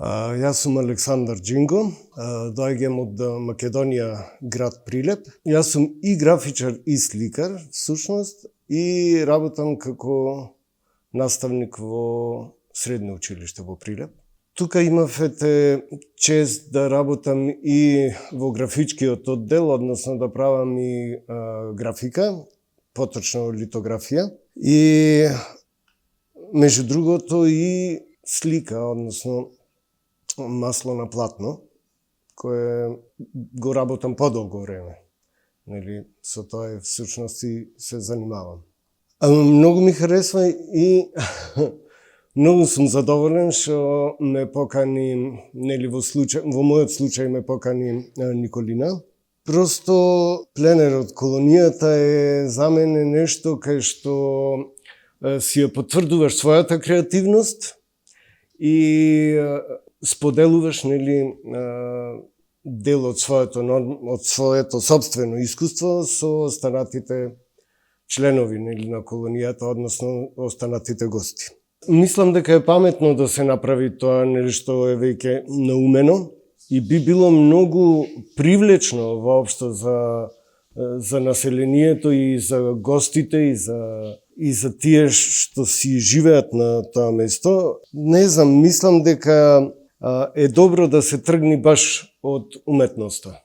Јас сум Александар Джинго, доаѓам од Македонија, град Прилеп. Јас сум и графичар и сликар, всушност, и работам како наставник во средно училиште во Прилеп. Тука имав чест да работам и во графичкиот оддел, односно да правам и графика, поточно литографија, и меѓу другото и слика, односно масло на платно, кое го работам подолго време. Нели, со тоа всушност и се занимавам. Многу ми харесва и многу сум задоволен што ме покани, нели во мојот случај ме покани Николина. Просто пленерот колонијата е за мене нешто кај што си ја потврдуваш својата креативност и споделуваш, нели, дел од своето собствено искуство со останатите членови, нели, на колонијата, односно останатите гости. Мислам дека е паметно да се направи тоа, нели, што е веќе наумено и би било многу привлечно воопшто за населението и за гостите и за тие што си живеат на тоа место. Не знам, мислам дека е добро да се тргни баш од уметноста.